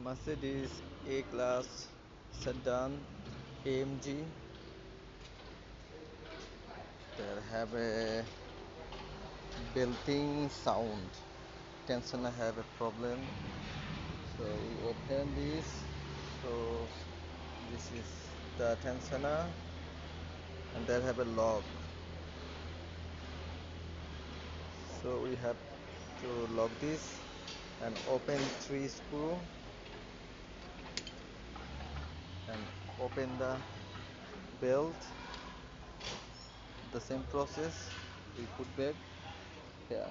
Mercedes A-Class Sedan AMG that have a built-in sound. Tensena have a problem, so we open this. So this is the tensena, and that have a lock. So we have to lock this and open 3 screw and open the belt. The same process we put back here.